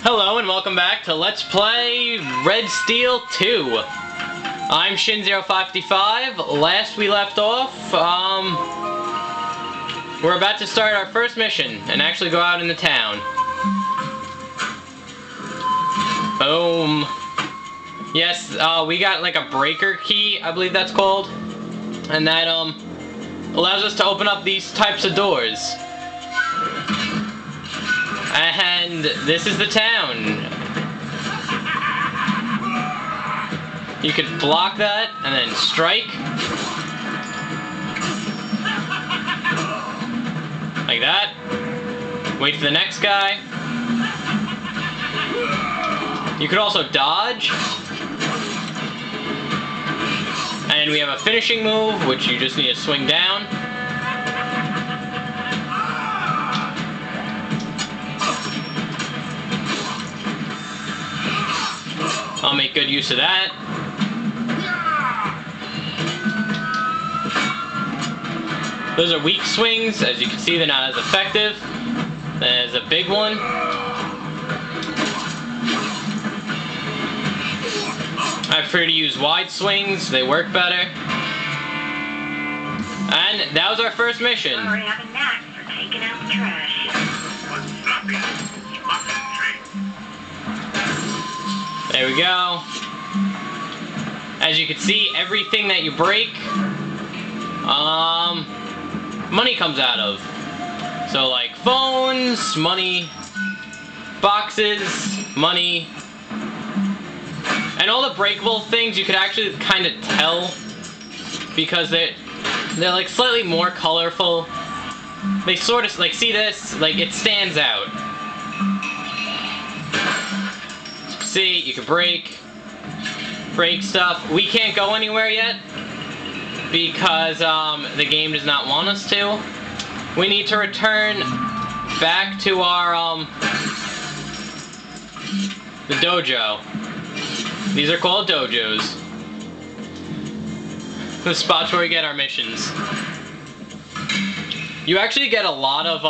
Hello and welcome back to Let's Play Red Steel 2. I'm Shin0555. Last we left off, we're about to start our first mission and actually go out in the town. Boom. Yes, we got like a breaker key, I believe that's called. And that, allows us to open up these types of doors. And this is the town. You could block that and then strike. Like that. Wait for the next guy. You could also dodge. And we have a finishing move, which you just need to swing down. I'll make good use of that. Those are weak swings. As you can see, they're not as effective. There's a big one. I prefer to use wide swings. They work better. And that was our first mission. We have a knack for taking out the trash. There we go. As you can see, everything that you break, money comes out of. So like phones, money, boxes, money, and all the breakable things you could actually kind of tell because they're like slightly more colorful. They sort of like, see this, like it stands out. See, you can break stuff. We can't go anywhere yet because the game does not want us to. We need to return back to our the dojo. These are called dojos. The spots where we get our missions. You actually get a lot of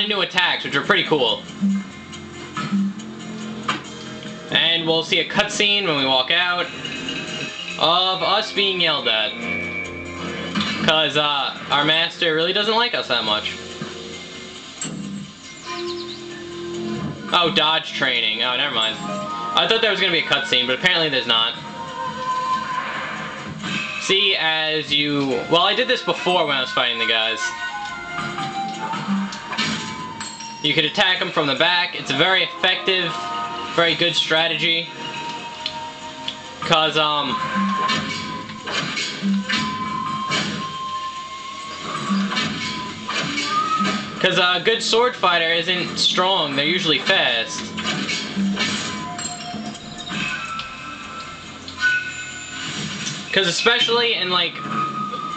new attacks, which are pretty cool. And we'll see a cutscene when we walk out of us being yelled at. Because our master really doesn't like us that much. Oh, dodge training. Oh, never mind. I thought there was going to be a cutscene, but apparently there's not. See, as you... Well, I did this before when I was fighting the guys. You could attack them from the back. It's a very effective... very good strategy, cause a good sword fighter isn't strong, they're usually fast. Cause especially in like,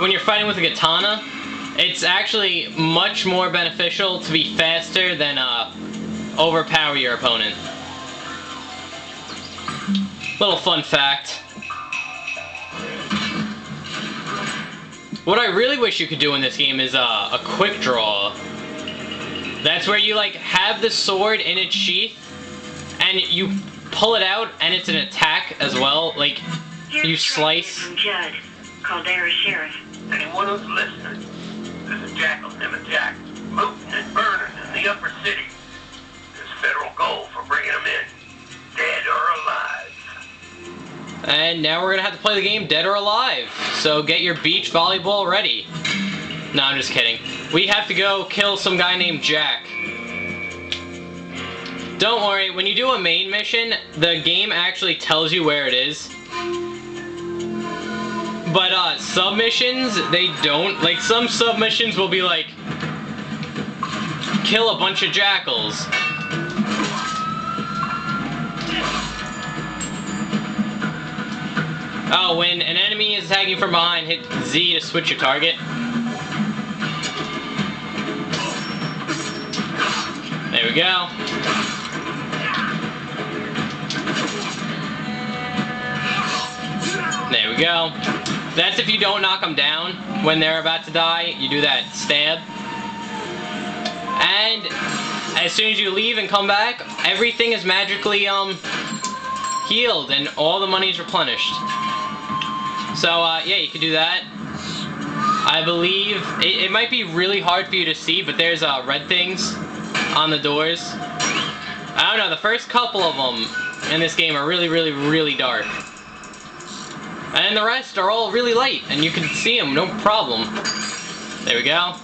when you're fighting with a katana, it's actually much more beneficial to be faster than overpower your opponent. Little fun fact. What I really wish you could do in this game is a quick draw. That's where you like have the sword in its sheath and you pull it out and it's an attack as well. Like you slice. From Judd, Caldera Sheriff. Anyone who's listening, there's a jackal named Jack, looting and burning in the upper city. There's federal gold for bringing him in, dead or alive. And now we're gonna have to play the game Dead or Alive. So get your beach volleyball ready. No, I'm just kidding. We have to go kill some guy named Jack. Don't worry, when you do a main mission, the game actually tells you where it is. But submissions, they don't. Like some submissions will be like, kill a bunch of jackals. Oh, when an enemy is attacking from behind, hit Z to switch your target. There we go. There we go. That's if you don't knock them down when they're about to die. You do that stab. And as soon as you leave and come back, everything is magically healed and all the money is replenished. So yeah, you can do that. I believe it might be really hard for you to see, but there's red things on the doors. I don't know, the first couple of them in this game are really, really, really dark. And the rest are all really light, and you can see them, no problem. There we go.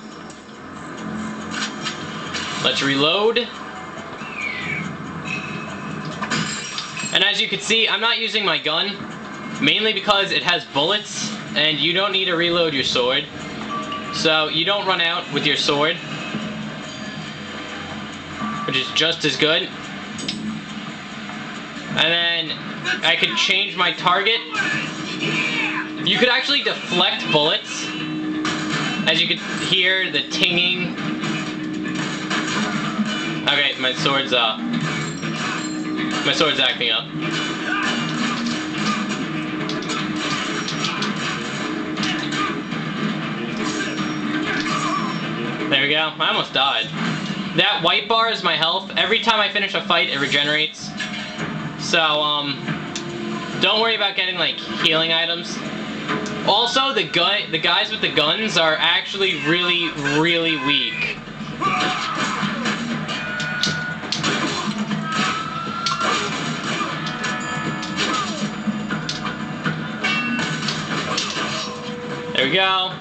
Let's reload. And as you can see, I'm not using my gun, mainly because it has bullets, and you don't need to reload your sword. So you don't run out with your sword, which is just as good. And then I could change my target. You could actually deflect bullets, as you could hear the tinging. Okay, my sword's acting up. There we go. I almost died. That white bar is my health. Every time I finish a fight, it regenerates. So, don't worry about getting, like, healing items. Also, the guys with the guns are actually really, really weak. There we go.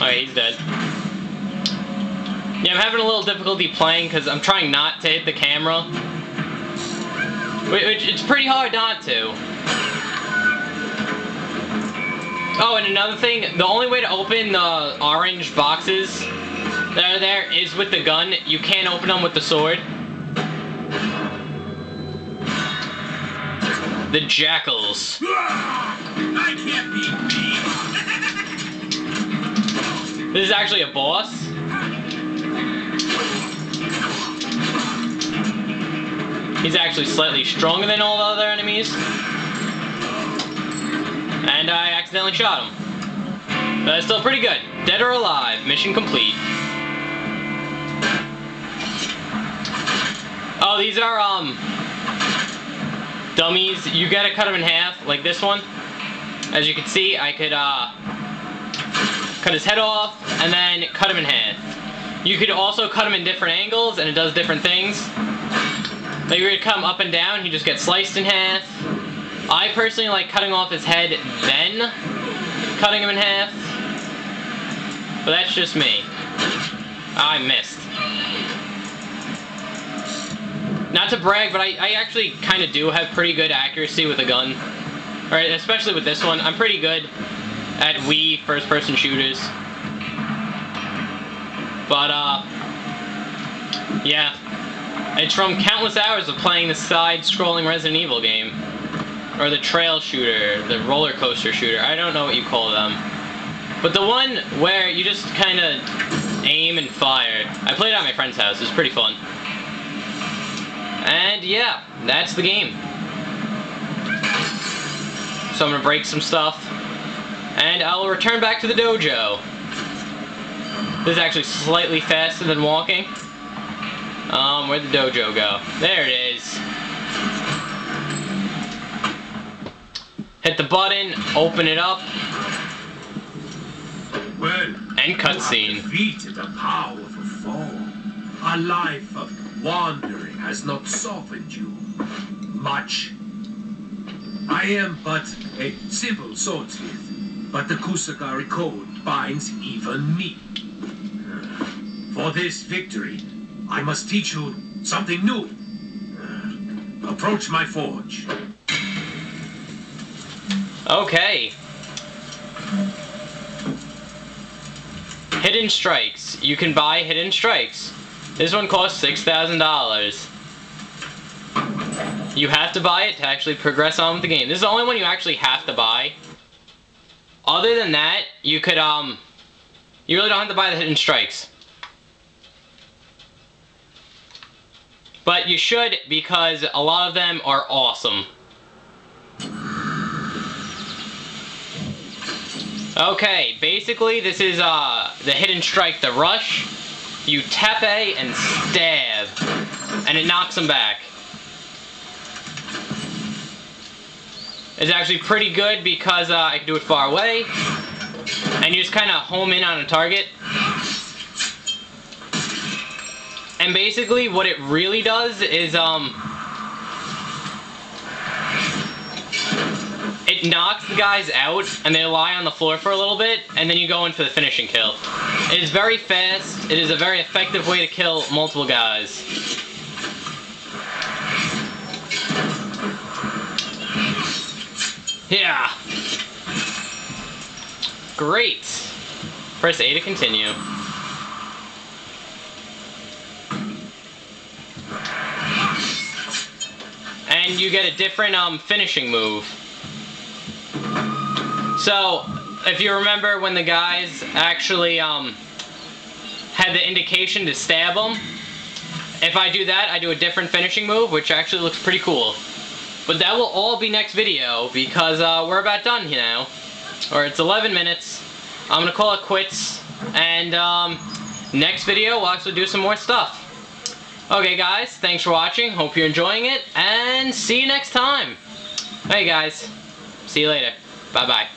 Okay, he's dead. Yeah, I'm having a little difficulty playing because I'm trying not to hit the camera. Which it's pretty hard not to. Oh, and another thing, the only way to open the orange boxes that are there is with the gun. You can't open them with the sword. The jackals. I can't beat me. This is actually a boss. He's actually slightly stronger than all the other enemies. And I accidentally shot him. But that's still pretty good. Dead or alive, mission complete. Oh, these are, dummies. You gotta cut them in half, like this one. As you can see, I could, cut his head off, and then cut him in half. You could also cut him in different angles, and it does different things. Like, you're gonna cut him up and down, he just gets sliced in half. I personally like cutting off his head, then cutting him in half. But that's just me. I missed. Not to brag, but I actually kind of do have pretty good accuracy with a gun. Alright, especially with this one. I'm pretty good at Wii first-person shooters. But, yeah. It's from countless hours of playing the side-scrolling Resident Evil game. Or the trail shooter, the roller coaster shooter. I don't know what you call them. But the one where you just kind of aim and fire. I played it at my friend's house. It was pretty fun. And yeah, that's the game. So I'm gonna break some stuff. And I'll return back to the dojo. This is actually slightly faster than walking. Where'd the dojo go? There it is. Hit the button, open it up. Well, and cutscene. Defeated a powerful foe. A life of wandering has not softened you much. I am but a simple swordsmith, but the Kusagari code binds even me. For this victory, I must teach you something new. Approach my forge. Okay. Hidden strikes. You can buy hidden strikes. This one costs $6,000. You have to buy it to actually progress on with the game. This is the only one you actually have to buy. Other than that, you could, you really don't have to buy the hidden strikes. But you should, because a lot of them are awesome. Okay, basically this is the hidden strike, the rush. you tap A and stab, and it knocks them back. It's actually pretty good because I can do it far away, and you just kind of home in on a target. And basically what it really does is it knocks the guys out and they lie on the floor for a little bit, and then you go in for the finishing kill. It is very fast. It is a very effective way to kill multiple guys. Yeah. Great. Press A to continue. And you get a different finishing move. So, if you remember when the guys actually had the indication to stab them, if I do that, I do a different finishing move, which actually looks pretty cool. But that will all be next video, because we're about done here now. Or it's 11 minutes. I'm gonna call it quits, and next video we'll actually do some more stuff. Okay guys, thanks for watching, hope you're enjoying it, and see you next time. Hey guys, see you later. Bye bye.